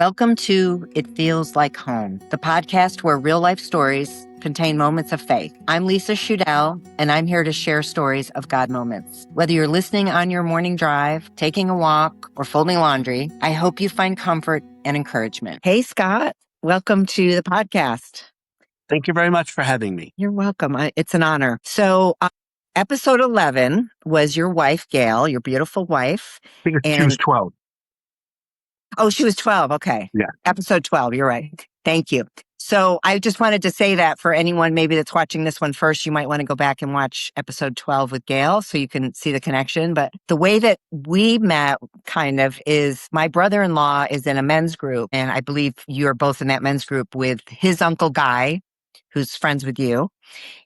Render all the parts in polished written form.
Welcome to It Feels Like Home, the podcast where real life stories contain moments of faith. I'm Lisa Shudell, and I'm here to share stories of God moments. Whether you're listening on your morning drive, taking a walk, or folding laundry, I hope you find comfort and encouragement. Hey, Scott, welcome to the podcast. Thank you very much for having me. You're welcome. It's an honor. So, episode 11 was your wife, Gail, your beautiful wife. I think she was 12. Oh, she was 12. Okay. Yeah. Episode 12. You're right. Thank you. So I just wanted to say that for anyone maybe that's watching this one first, you might want to go back and watch episode 12 with Gail so you can see the connection. But the way that we met kind of is my brother-in-law is in a men's group. And I believe you're both in that men's group with his uncle Guy, who's friends with you.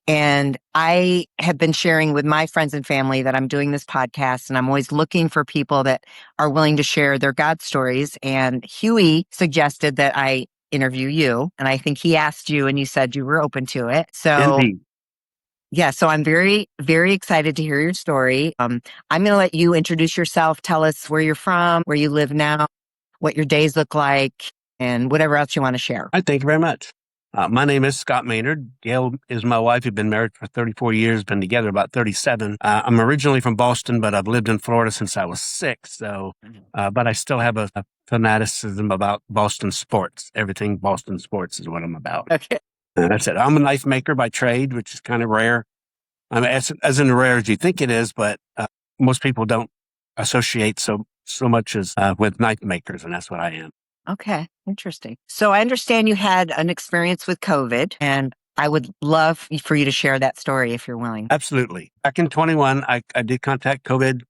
And I have been sharing with my friends and family that I'm doing this podcast, and I'm always looking for people that are willing to share their God stories. And Huey suggested that I interview you. And I think he asked you and you said you were open to it. So Indeed. yeah, so I'm very, very excited to hear your story. I'm going to let you introduce yourself. Tell us where you're from, where you live now, what your days look like, and whatever else you want to share. Thank you very much. My name is Scott Maynard. Gail is my wife. We've been married for 34 years, been together about 37. I'm originally from Boston, but I've lived in Florida since I was 6. But I still have a fanaticism about Boston sports. Everything Boston sports is what I'm about. Okay. And that's it. I'm a knife maker by trade, which is kind of rare. I mean, as in rare as you think it is, but most people don't associate so much as with knife makers, and that's what I am. Okay, interesting. So I understand you had an experience with COVID, and I would love for you to share that story if you're willing. Absolutely. Back in 21, I did contact COVID,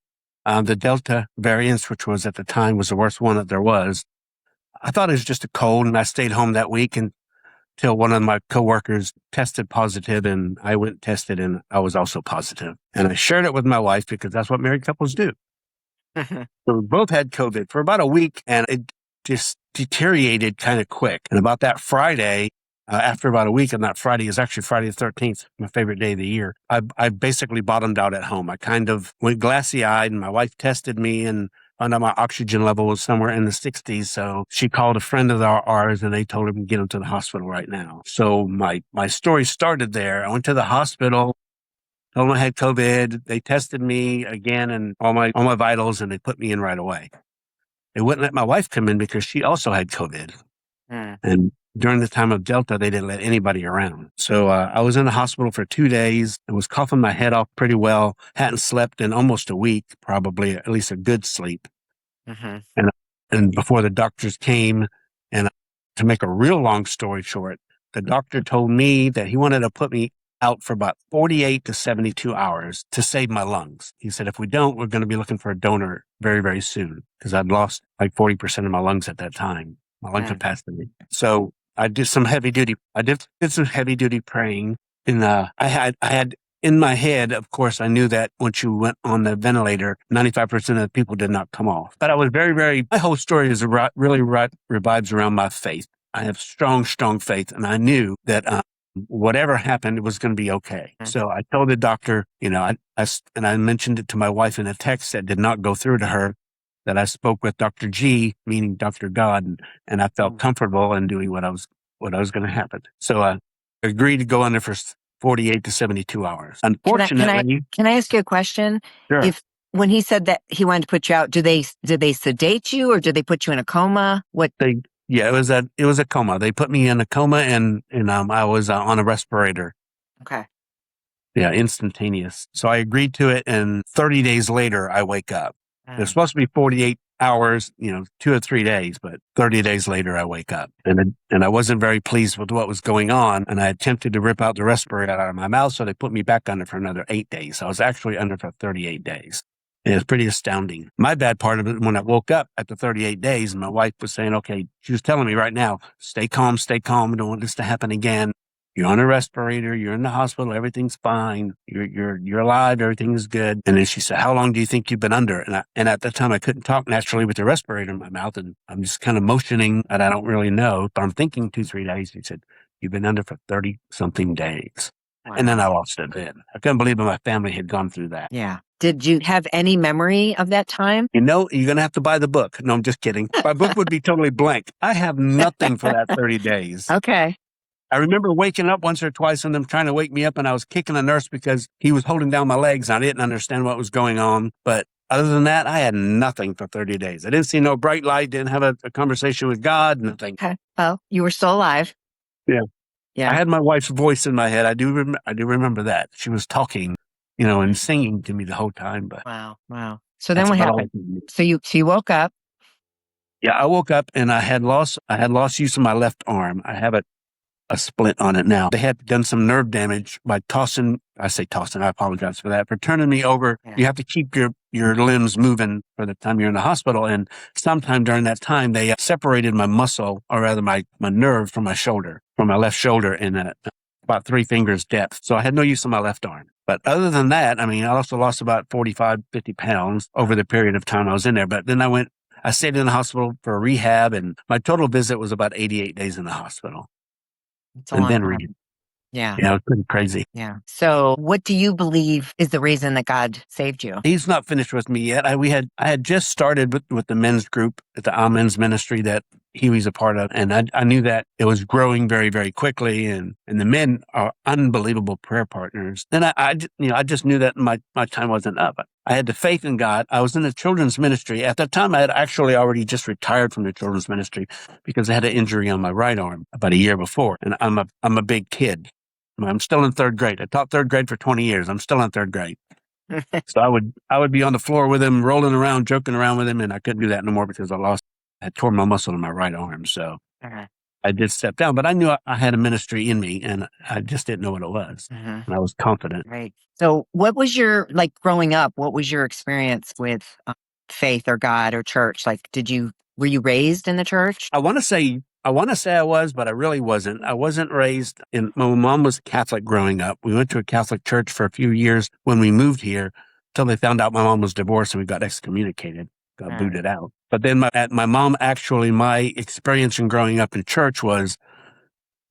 the Delta variant, which was at the time was the worst one that there was. I thought it was just a cold, and I stayed home that week until one of my coworkers tested positive, and I went and tested, and I was also positive. And I shared it with my wife because that's what married couples do. So we both had COVID for about a week, and it just deteriorated kind of quick. And about that Friday, after about a week, and that Friday is actually Friday the 13th, my favorite day of the year, I basically bottomed out at home. I kind of went glassy-eyed, and my wife tested me and found out my oxygen level was somewhere in the 60s. So she called a friend of ours, and they told him to get him to the hospital right now. So my story started there. I went to the hospital. Told them I had COVID. They tested me again and all my vitals, and they put me in right away. They wouldn't let my wife come in because she also had COVID. And during the time of Delta, they didn't let anybody around. So I was in the hospital for 2 days. I was coughing my head off pretty well. Hadn't slept in almost a week, probably at least a good sleep. And before the doctors came, and to make a real long story short, the doctor told me that he wanted to put me out for about 48 to 72 hours to save my lungs. He said, if we don't, we're going to be looking for a donor very, very soon, because I'd lost like 40% of my lungs at that time. My lung capacity. So I did some heavy duty. I did some heavy duty praying. And I had in my head, of course, I knew that once you went on the ventilator, 95% of the people did not come off. But I was my whole story is really revives around my faith. I have strong, strong faith. And I knew that whatever happened, it was going to be okay. So I told the doctor, I mentioned it to my wife in a text that did not go through to her, that I spoke with Dr. G, meaning Dr. God, and I felt comfortable in doing what was going to happen. So I agreed to go under for 48 to 72 hours. Unfortunately, can I ask you a question? Sure. When he said that he wanted to put you out, did they sedate you or did they put you in a coma? Yeah, it was a coma. They put me in a coma, and I was on a respirator. Okay. Yeah, instantaneous. So I agreed to it, and 30 days later, I wake up. It was supposed to be 48 hours, 2 or 3 days, but 30 days later, I wake up. And I wasn't very pleased with what was going on, and I attempted to rip out the respirator out of my mouth, so they put me back under for another 8 days. So I was actually under for 38 days. And it's pretty astounding. My bad part of it, when I woke up after 38 days, my wife was saying, okay, she was telling me right now, stay calm. I don't want this to happen again. You're on a respirator. You're in the hospital. Everything's fine. You're alive. Everything is good. And then she said, how long do you think you've been under? And at that time, I couldn't talk naturally with the respirator in my mouth. And I'm just kind of motioning that I don't really know, but I'm thinking 2-3 days. She said, you've been under for 30 something days. And then Wow. I lost it then. I couldn't believe my family had gone through that. Yeah. Did you have any memory of that time? You're going to have to buy the book. No, I'm just kidding. My book would be totally blank. I have nothing for that 30 days. Okay. I remember waking up once or twice and them trying to wake me up, and I was kicking the nurse because he was holding down my legs. And I didn't understand what was going on. But other than that, I had nothing for 30 days. I didn't see no bright light, didn't have a conversation with God, nothing. Okay. Well, you were still alive. Yeah. I Yeah. had my wife's voice in my head. I do remember that. She was talking, and singing to me the whole time. But Wow. Wow. So then that's what about all I happened? can do. So you woke up. Yeah, I woke up and I had lost use of my left arm. I have a splint on it now. They had done some nerve damage by tossing. I say tossing. I apologize for that. For turning me over. Yeah. You have to keep your limbs moving for the time you're in the hospital. And sometime during that time, they separated my muscle, or rather my nerve from my left shoulder in about 3 fingers depth. So I had no use of my left arm. But other than that, I mean, I also lost about 45, 50 pounds over the period of time I was in there. But then I stayed in the hospital for a rehab, and my total visit was about 88 days in the hospital. It's a And long then time. rehab. Yeah. Yeah, it was pretty crazy. Yeah. So what do you believe is the reason that God saved you? He's not finished with me yet. I had just started with the men's group at the men's ministry that he was a part of. And I knew that it was growing very, very quickly. And the men are unbelievable prayer partners. Then I just knew that my time wasn't up. I had the faith in God. I was in the children's ministry. At that time, I had actually already just retired from the children's ministry because I had an injury on my right arm about a year before. And I'm a big kid. I'm still in 3rd grade. I taught 3rd grade for 20 years. I'm still in 3rd grade. So I would be on the floor with him, rolling around, joking around with him, and I couldn't do that no more because I tore my muscle in my right arm. So Okay. I did step down, but I knew I had a ministry in me, and I just didn't know what it was. Mhm. And I was confident. Right. So what was growing up, what was your experience with faith or God or church? Were you raised in the church? I want to say I was, but I really wasn't. I wasn't raised in. My mom was Catholic growing up. We went to a Catholic church for a few years when we moved here, until they found out my mom was divorced and we got excommunicated, got booted out. But then my mom actually, my experience in growing up in church was,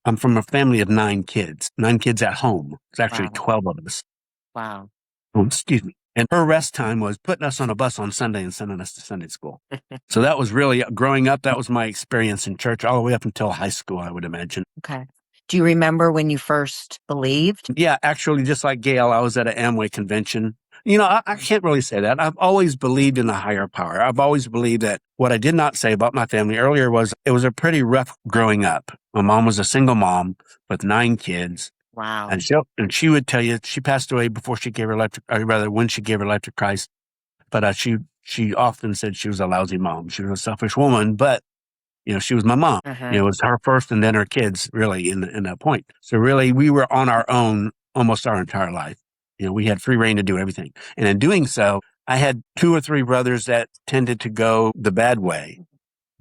I'm from a family of 9 kids at home. It's actually Wow. 12 of us. Wow. Oh, excuse me. And her rest time was putting us on a bus on Sunday and sending us to Sunday school. So that was really, growing up, that was my experience in church all the way up until high school, I would imagine. Okay. Do you remember when you first believed? Yeah, actually, just like Gail, I was at an Amway convention. I can't really say that. I've always believed in a higher power. I've always believed that. What I did not say about my family earlier was it was a pretty rough growing up. My mom was a single mom with 9 kids. Wow. And she would tell you, she passed away before she gave her life or rather when she gave her life to Christ. But she often said she was a lousy mom. She was a selfish woman, but she was my mom. Mhm. It was her first and then her kids, really, in that point. So really, we were on our own almost our entire life. We had free reign to do everything. And in doing so, I had 2 or 3 brothers that tended to go the bad way.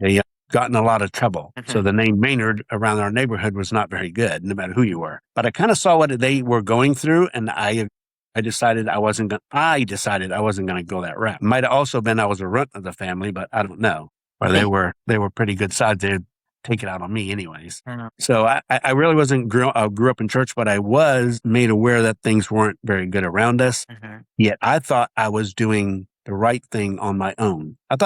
They got in a lot of trouble. Mhm. So the name Maynard around our neighborhood was not very good, no matter who you were. But I kind of saw what they were going through, and I decided I wasn't going to go that route. Might have also been I was a runt of the family, but I don't know. Or they were pretty good sides. They'd take it out on me anyways. Mhm. So I really wasn't grew up in church, but I was made aware that things weren't very good around us. Mhm. Yet I thought I was doing the right thing on my own. I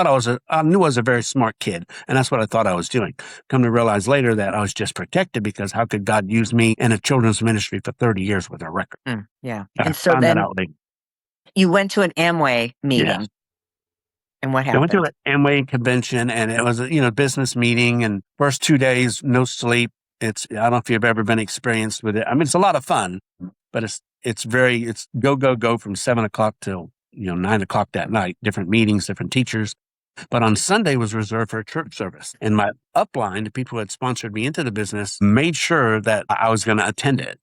knew I was a very smart kid, and that's what I thought I was doing. Come to realize later that I was just protected, because how could God use me in a children's ministry for 30 years with a record? Yeah. I And so found that then out later. you went to an Amway meeting. Yes. And what I went to happened? an Amway convention, and it was a business meeting, and first 2 days, no sleep. I don't know if you've ever been experienced with it. I mean, it's a lot of fun, but it's go from 7 o'clock till 9 o'clock that night, different meetings, different teachers. But on Sunday was reserved for a church service. And my upline, the people who had sponsored me into the business, made sure that I was going to attend it.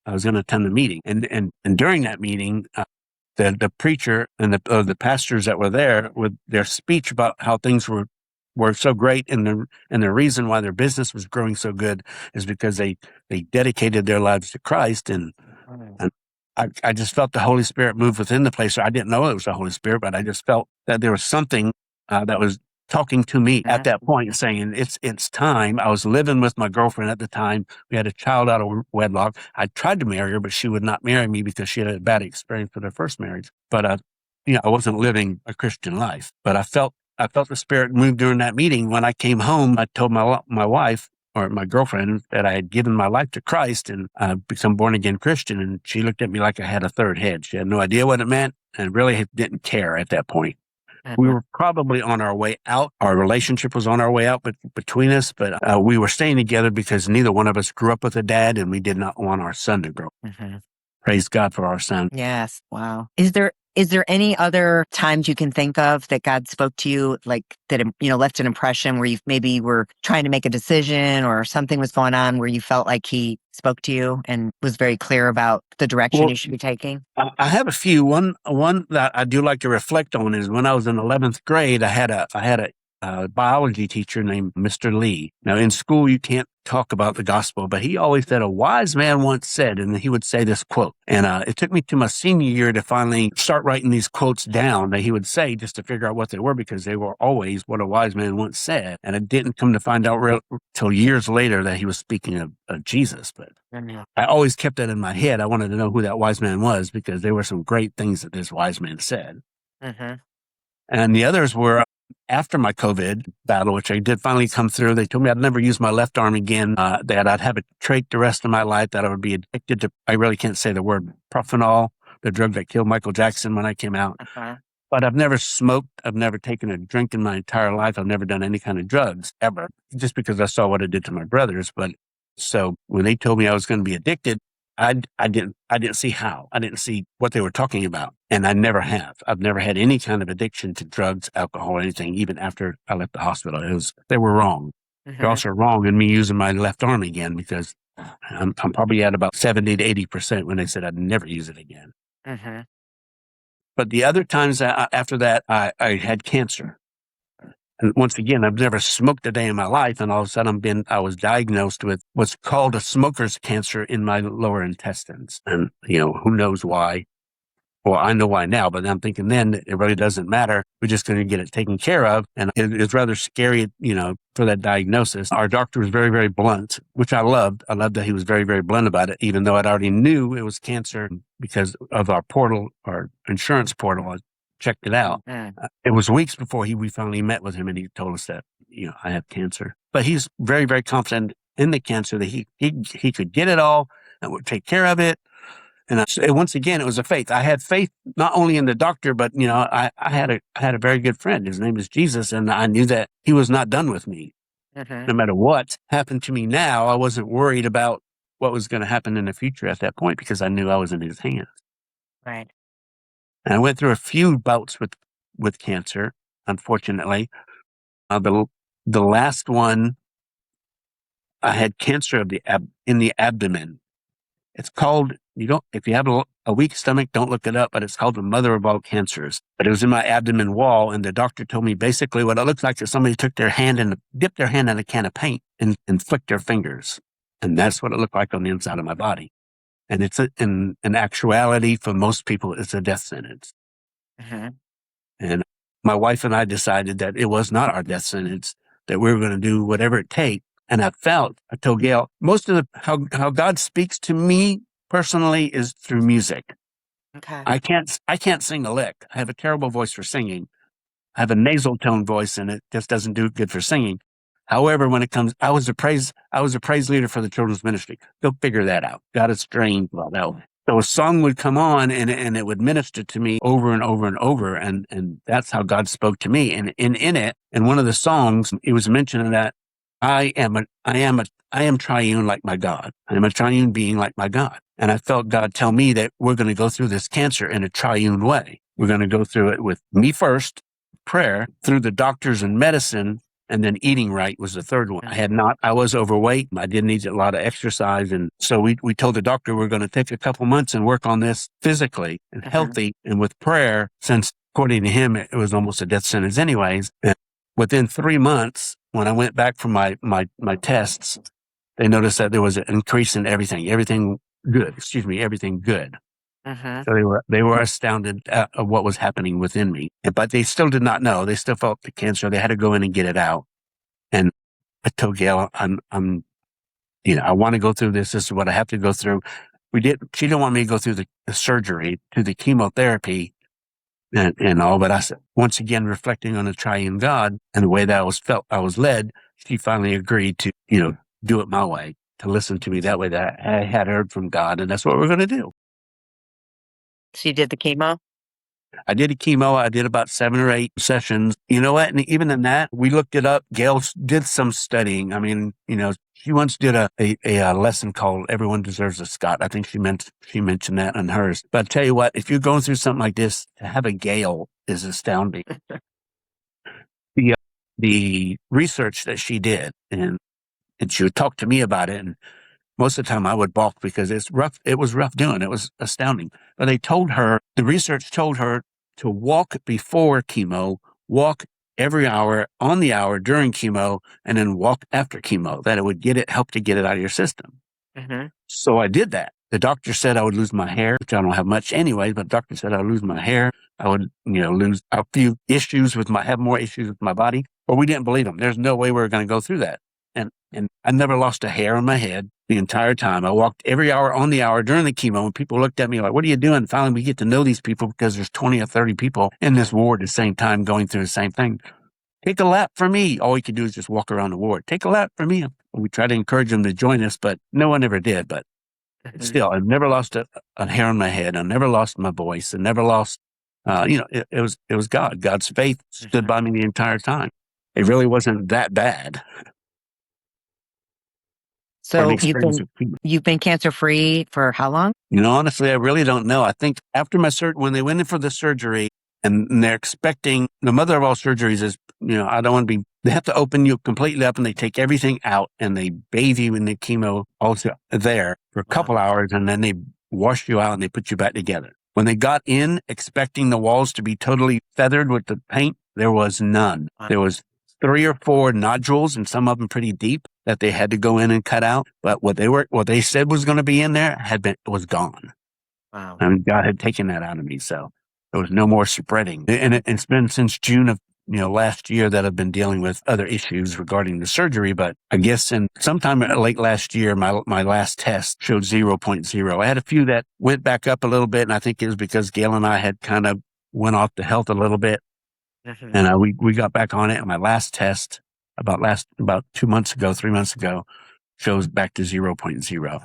I was going to attend the meeting. And during that meeting, the preacher and the pastors that were there, with their speech about how things were so great, and the reason why their business was growing so good is because they dedicated their lives to Christ. And I just felt the Holy Spirit move within the place. I didn't know it was the Holy Spirit, but I just felt that there was something that was talking to me at that point and saying, it's time. I was living with my girlfriend at the time. We had a child out of wedlock. I tried to marry her, but she would not marry me because she had a bad experience with her first marriage. But, I wasn't living a Christian life, but I felt the Spirit move during that meeting. When I came home, I told my wife, or my girlfriend, that I had given my life to Christ and become born again Christian. And she looked at me like I had a third head. She had no idea what it meant and really didn't care at that point. We were probably on our way out. Our relationship was on our way out between us, but we were staying together because neither one of us grew up with a dad, and we did not want our son to grow. Praise God for our son. Yes. Wow. Is there any other times you can think of that God spoke to you, like that, left an impression where you maybe were trying to make a decision or something was going on where you felt like he spoke to you and was very clear about the direction you should be taking? I have a few. One that I do like to reflect on is when I was in 11th grade, I had a biology teacher named Mr. Lee. Now, in school, you can't talk about the gospel, but he always said, a wise man once said, and he would say this quote. And it took me to my senior year to finally start writing these quotes down that he would say just to figure out what they were, because they were always what a wise man once said. And I didn't come to find out till years later that he was speaking of Jesus. But I always kept that in my head. I wanted to know who that wise man was because there were some great things that this wise man said. And the others were after my COVID battle, which I did finally come through. They told me I'd never use my left arm again, that I'd have a trait the rest of my life, that I would be addicted to, I really can't say the word, propanol, the drug that killed Michael Jackson when I came out. But I've never smoked. I've never taken a drink in my entire life. I've never done any kind of drugs ever, just because I saw what it did to my brothers. But so when they told me I was going to be addicted, I didn't see how. I didn't see what they were talking about. And I never have. I've never had any kind of addiction to drugs, alcohol, or anything, even after I left the hospital. They were wrong. They're also wrong in me using my left arm again, because I'm probably at about 70 to 80% when they said I'd never use it again. But the other times after that, I had cancer. And once again, I've never smoked a day in my life, and all of a sudden I was diagnosed with what's called a smoker's cancer in my lower intestines. And, who knows why? Well, I know why now, but I'm thinking then it really doesn't matter. We're just going to get it taken care of. And it's rather scary, for that diagnosis. Our doctor was very, very blunt, which I loved. I loved that he was very, very blunt about it, even though I'd already knew it was cancer because of our insurance portal. I checked it out. It was weeks before we finally met with him, and he told us that, I have cancer. But he's very, very confident in the cancer that he could get it all and would take care of it. And once again, it was a faith. I had faith not only in the doctor, but I had a very good friend. His name is Jesus, and I knew that he was not done with me. No matter what happened to me now, I wasn't worried about what was going to happen in the future at that point, because I knew I was in his hands. Right. And I went through a few bouts with cancer, unfortunately. The last one, I had cancer in the abdomen. It's called, if you have a weak stomach, don't look it up, but it's called the mother of all cancers. But it was in my abdomen wall, and the doctor told me basically what it looked like is somebody took their hand and dipped their hand in a can of paint and flicked their fingers. And that's what it looked like on the inside of my body. And it's in actuality, for most people, it's a death sentence. And my wife and I decided that it was not our death sentence, that we were going to do whatever it takes. And I told Gail, most of how God speaks to me personally is through music. Okay. I can't sing a lick. I have a terrible voice for singing. I have a nasal tone voice, and it just doesn't do good for singing. However, when it comes, I was a praise leader for the children's ministry. Go figure that out. God is strange about that one. So a song would come on, and it would minister to me over and over and over, and that's how God spoke to me. And in it, in one of the songs, it was mentioned that I am triune like my God. I am a triune being like my God. And I felt God tell me that we're going to go through this cancer in a triune way. We're going to go through it with me first, prayer, through the doctors and medicine, and then eating right was the third one. I was overweight. I did need a lot of exercise. And so we told the doctor we're going to take a couple months and work on this physically and healthy and with prayer, since according to him, it was almost a death sentence anyways. And within 3 months, when I went back for my tests, they noticed that there was an increase in everything good. Mm-hmm. So they were astounded at what was happening within me, but they still did not know. They still felt the cancer. They had to go in and get it out. And I told Gail, I want to go through this. This is what I have to go through. She didn't want me to go through the surgery, to the chemotherapy and all. But I said, once again, reflecting on the triune God and the way that I was led, she finally agreed to, do it my way, to listen to me that way, that I had heard from God. And that's what we're going to do. So you did the chemo? I did a chemo. I did about 7 or 8 sessions. You know what? And even in that, we looked it up. Gail did some studying. I mean, she once did a lesson called "Everyone Deserves a Scott." I think she mentioned that in hers. But I tell you what, if you're going through something like this, to have a Gail is astounding. The research that she did, and she would talk to me about it, and most of the time I would balk because it's rough. It was rough doing. It was astounding. But the research told her to walk before chemo, walk every hour, on the hour during chemo, and then walk after chemo, that it would help to get it out of your system. Mm-hmm. So I did that. The doctor said I would lose my hair, which I don't have much anyway, but the doctor said I would lose my hair. I would, lose a few issues have more issues with my body. But we didn't believe him. There's no way we were going to go through that. And I never lost a hair on my head the entire time. I walked every hour on the hour during the chemo, and people looked at me like, "What are you doing?" Finally, we get to know these people because there's 20 or 30 people in this ward at the same time going through the same thing. Take a lap for me. All we could do is just walk around the ward. Take a lap for me. We tried to encourage them to join us, but no one ever did. But still, I've never lost a hair on my head. I never lost my voice. I never lost, it was God. God's faith stood by me the entire time. It really wasn't that bad. So you've been cancer free for how long? Honestly, I really don't know. I think after when they went in for the surgery and they're expecting, the mother of all surgeries is, I don't want to be, they have to open you completely up and they take everything out and they bathe you in the chemo also there for a couple hours and then they wash you out and they put you back together. When they got in expecting the walls to be totally feathered with the paint, there was none. Wow. There was 3 or 4 nodules and some of them pretty deep that they had to go in and cut out. But what they said was going to be in there was gone. Wow. And God had taken that out of me. So there was no more spreading. And it's been since June of, last year that I've been dealing with other issues regarding the surgery. But I guess sometime late last year, my last test showed 0.0. I had a few that went back up a little bit. And I think it was because Gail and I had kind of went off the health a little bit. Mm-hmm. And we got back on it. And my last test about 3 months ago, shows back to 0.0.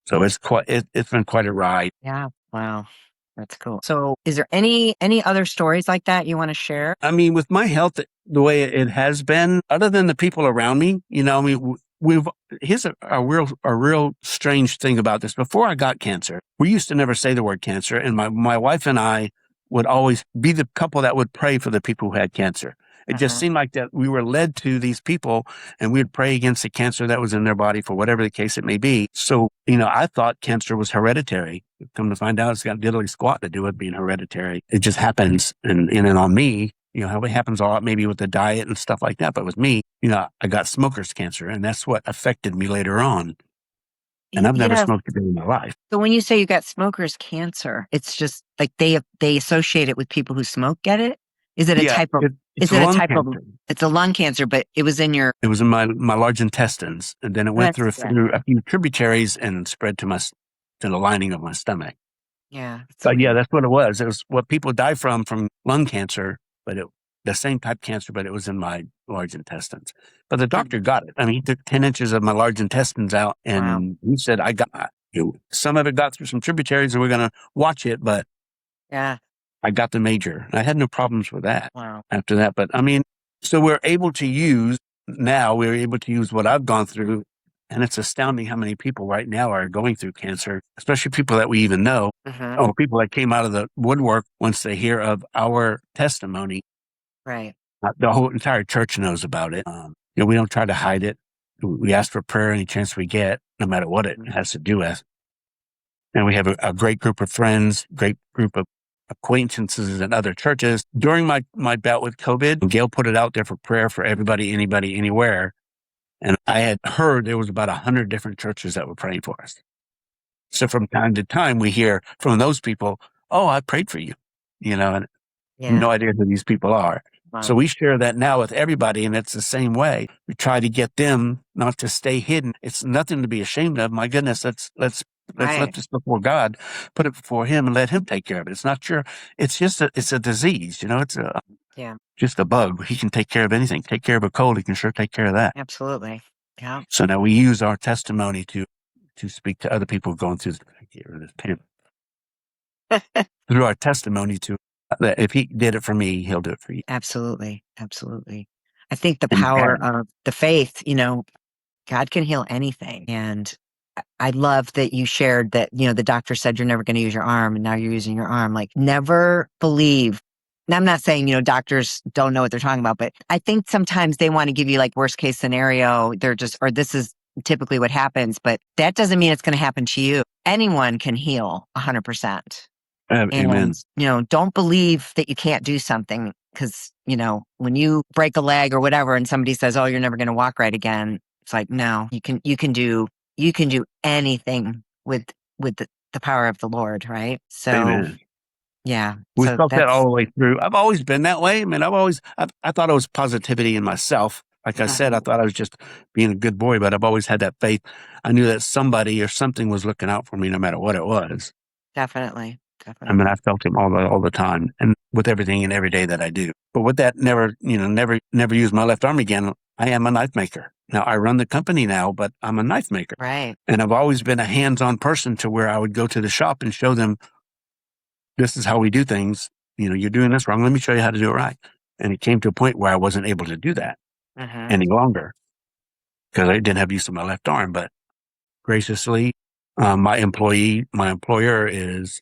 So it's been quite a ride. Yeah. Wow. That's cool. So is there any other stories like that you want to share? I mean, with my health, the way it has been, other than the people around me, here's a real strange thing about this. Before I got cancer, we used to never say the word cancer. And my wife and I would always be the couple that would pray for the people who had cancer. It just seemed like that we were led to these people and we would pray against the cancer that was in their body for whatever the case it may be. So, I thought cancer was hereditary. Come to find out it's got diddly squat to do with being hereditary. It just happens. And on me, how it happens a lot maybe with the diet and stuff like that. But with me, I got smoker's cancer and that's what affected me later on. And I've never smoked a day in my life. So when you say you got smoker's cancer, it's just like they associate it with people who smoke get it? Is it a type of... It's a lung cancer, but it was in your... It was in my large intestines, and then it went through a few tributaries and spread to the lining of my stomach. Yeah. But yeah, that's what it was. It was what people die from lung cancer, but the same type cancer, but it was in my large intestines. But the doctor got it. I mean, he took 10 inches of my large intestines out, and he said, I got some of it got through some tributaries, and we're going to watch it, but yeah. I got the major. I had no problems with that after that. But I mean, so we're able to use what I've gone through. And it's astounding how many people right now are going through cancer, especially people that we even know, or people that came out of the woodwork once they hear of our testimony. Right. The whole entire church knows about it. We don't try to hide it. We ask for prayer any chance we get, no matter what it has to do with. And we have a great group of friends, great group of acquaintances in other churches. During my bout with COVID, Gail put it out there for prayer for everybody, anybody, anywhere. And I had heard there was about 100 different churches that were praying for us. So from time to time, we hear from those people, "Oh, I prayed for you," and Yeah. no idea who these people are. So Wow. we share that now with everybody, and it's the same way. We try to get them not to stay hidden. It's nothing to be ashamed of. My goodness, let's Right. lift this before God, put it before Him, and let Him take care of it. It's not your. It's just it's a disease. It's Yeah. just a bug. He can take care of anything. Take care of a cold. He can sure take care of that. Absolutely. Yeah. So now we use our testimony to speak to other people going through this pain. Through our testimony to that if He did it for me, He'll do it for you. Absolutely. Absolutely. I think the And He power has. of the faith, God can heal anything. And I love that you shared that, the doctor said you're never going to use your arm and now you're using your arm. Like, never believe. And I'm not saying, doctors don't know what they're talking about, but I think sometimes they want to give you like worst case scenario. Or this is typically what happens, but that doesn't mean it's going to happen to you. Anyone can heal 100%. And, Amen. don't believe that you can't do something because, when you break a leg or whatever and somebody says, "Oh, you're never going to walk right again." It's like, no, you can do anything with the power of the Lord, right? So, Amen. yeah. We So felt that all that's the way through. I've always been that way. I mean, I thought it was positivity in myself. Like I said, I mhm, thought I was just being a good boy, but I've always had that faith. I knew that somebody or something was looking out for me no matter what it was. definitely, I mean, I definitely. felt him all the time and with everything and every day that I do. But with that, never use my left arm again. I am a knife maker. Now I run the company now, but I'm a knife maker. Right. And I've always been a hands-on person to where I would go to the shop and show them, this is how we do things. You're doing this wrong. Let me show you how to do it right. And it came to a point where I wasn't able to do that Hmm. any longer because I didn't have use of my left arm. But graciously, my employer is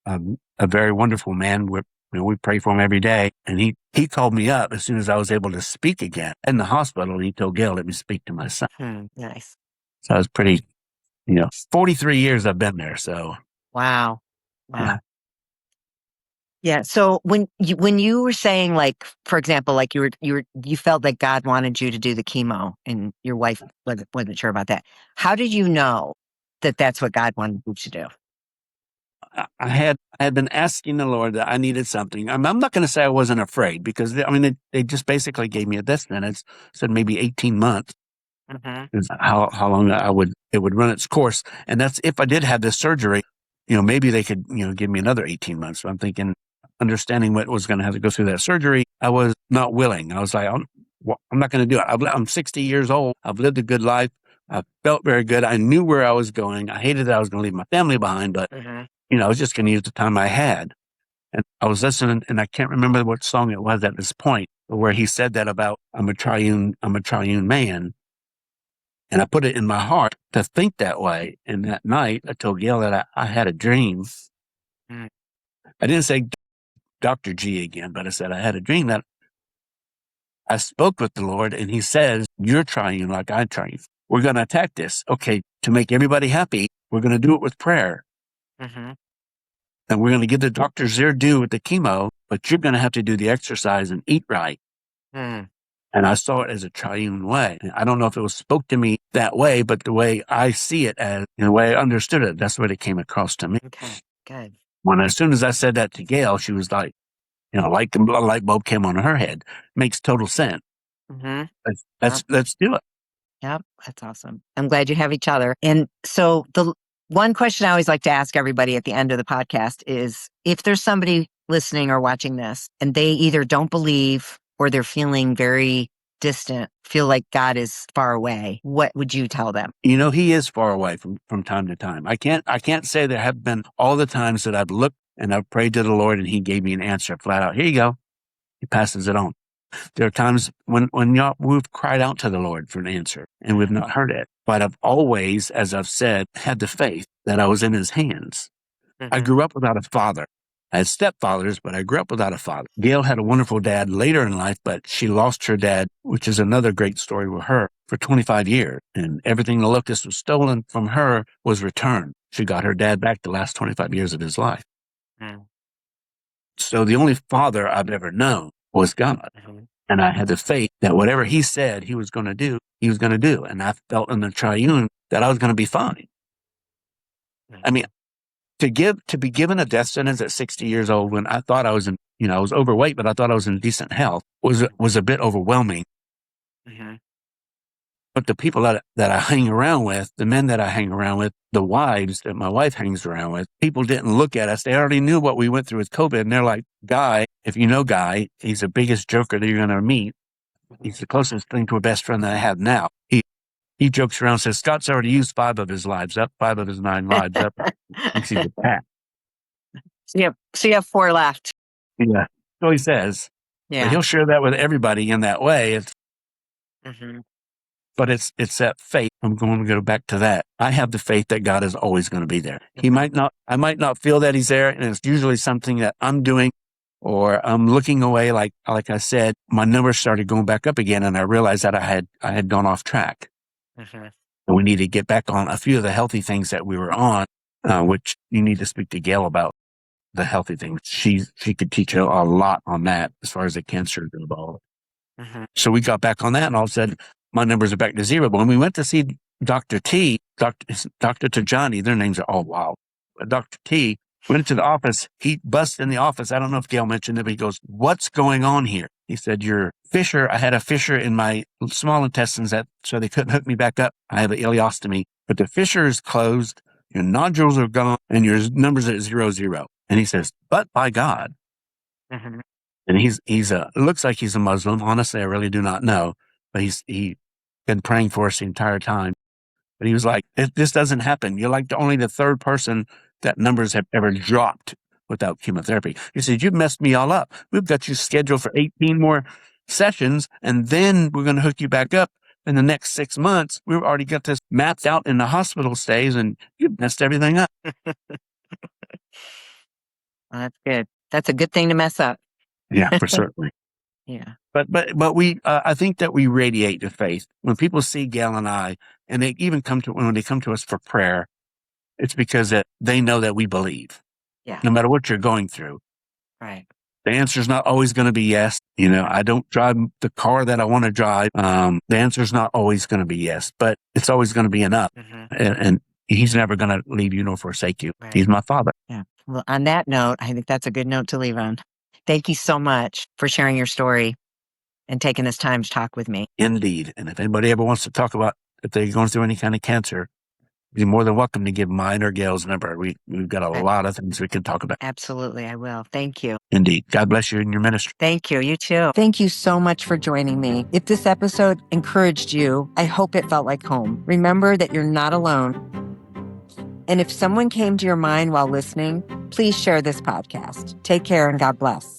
a very wonderful man. We pray for him every day. And he called me up as soon as I was able to speak again in the hospital. And he told Gail, let me speak to my son. Nice. So I was pretty, 43 years I've been there. So Wow. yeah. Wow. Yeah. So when you were saying, like, for example, like you felt that God wanted you to do the chemo and your wife wasn't sure about that. How did you know that that's what God wanted you to do? I had been asking the Lord that I needed something. I'm not going to say I wasn't afraid because they just basically gave me a death sentence, said maybe 18 months Hmm. is how long it would run its course. And that's if I did have this surgery, maybe they could, give me another 18 months. So I'm thinking, understanding what was going to have to go through that surgery, I was not willing. I was like, I'm not going to do it. I'm 60 years old. I've lived a good life. I felt very good. I knew where I was going. I hated that I was going to leave my family behind, but Hmm. I was just going to use the time I had. And I was listening, and I can't remember what song it was at this point, where he said that about I'm a triune man. And I put it in my heart to think that way. And that night, I told Gail that I had a dream. Mm. I didn't say Dr. G again, but I said I had a dream that I spoke with the Lord, and He says, "You're triune like I'm triune. We're going to attack this. Okay, to make everybody happy, we're going to do it with prayer. Hmm. And we're going to give the doctors their due with the chemo, but you're going to have to do the exercise and eat right." Mm. And I saw it as a triune way. I don't know if it was spoke to me that way, but the way I see it as, the way I understood it, that's what it came across to me. Okay. Good. As soon as I said that to Gail, she was like, like a light bulb came on her head. Makes total sense. Hmm. Let's do it. Yep, that's awesome. I'm glad you have each other. And so one question I always like to ask everybody at the end of the podcast is, if there's somebody listening or watching this and they either don't believe or they're feeling very distant, feel like God is far away, what would you tell them? He is far away from time to time. I can't say there have been all the times that I've looked and I've prayed to the Lord and He gave me an answer flat out. Here you go. He passes it on. There are times when we've cried out to the Lord for an answer and we've not heard it. But I've always, as I've said, had the faith that I was in His hands. I Mm-hmm. grew up without a father. I had stepfathers, but I grew up without a father. Gail had a wonderful dad later in life, but she lost her dad, which is another great story with her, for 25 years. And everything the locust was stolen from her was returned. She got her dad back the last 25 years of his life. Mm-hmm. So the only father I've ever known was God. And I had the faith that whatever He said He was going to do, He was going to do. And I felt in the triune that I was going to be fine. I mean, to be given a death sentence at 60 years old when I thought I was I was overweight, but I thought I was in decent health was a bit overwhelming. Mm-hmm. But the people that I hang around with, the men that I hang around with, the wives that my wife hangs around with, people didn't look at us. They already knew what we went through with COVID. And they're like, Guy, if you know Guy, he's the biggest joker that you're going to meet. He's the closest thing to a best friend that I have now. He jokes around and says, Scott's already used 5 of his lives up, 5 of his 9 lives up. Thinks he's a pat. So you have 4 left. Yeah. So he says. Yeah. But he'll share that with everybody in that way. Mm-hmm. But it's that faith. I'm going to go back to that. I have the faith that God is always going to be there. I might not feel that he's there. And it's usually something that I'm doing or I'm looking away. Like I said, my numbers started going back up again. And I realized that I had gone off track. Mm-hmm. And we need to get back on a few of the healthy things that we were on, which you need to speak to Gail about the healthy things. She could teach you a lot on that as far as the cancer is involved. Mm-hmm. So we got back on that and all of a sudden my numbers are back to 0. But when we went to see Dr. Tajani, their names are all wild. But Dr. T went into the office. He busts in the office. I don't know if Gail mentioned it, but he goes, what's going on here? He said, I had a fissure in my small intestines so they couldn't hook me back up. I have an ileostomy, but the fissure is closed. Your nodules are gone and your numbers are at 0. And he says, but by God. Mm-hmm. And it looks like he's a Muslim. Honestly, I really do not know, but he's been praying for us the entire time. But he was like, this doesn't happen. You're like only the 3rd person that numbers have ever dropped without chemotherapy. He said, you've messed me all up. We've got you scheduled for 18 more sessions, and then we're going to hook you back up in the next 6 months. We've already got this mapped out in the hospital stays, and you've messed everything up. Well, that's good. That's a good thing to mess up. Yeah, for certainly. Yeah. But we, I think that we radiate the faith. When people see Gail and I, and they even when they come to us for prayer, it's because that they know that we believe. Yeah. No matter what you're going through. Right. The answer is not always going to be yes. I don't drive the car that I want to drive. The answer is not always going to be yes, but it's always going to be enough. Mm-hmm. And he's never going to leave you nor forsake you. Right. He's my father. Yeah. Well, on that note, I think that's a good note to leave on. Thank you so much for sharing your story and taking this time to talk with me. Indeed. And if anybody ever wants to talk about if they're going through any kind of cancer, you're more than welcome to give mine or Gail's number. We've got a lot of things we can talk about. Absolutely, I will. Thank you. Indeed. God bless you in your ministry. Thank you. You too. Thank you so much for joining me. If this episode encouraged you, I hope it felt like home. Remember that you're not alone. And if someone came to your mind while listening, please share this podcast. Take care and God bless.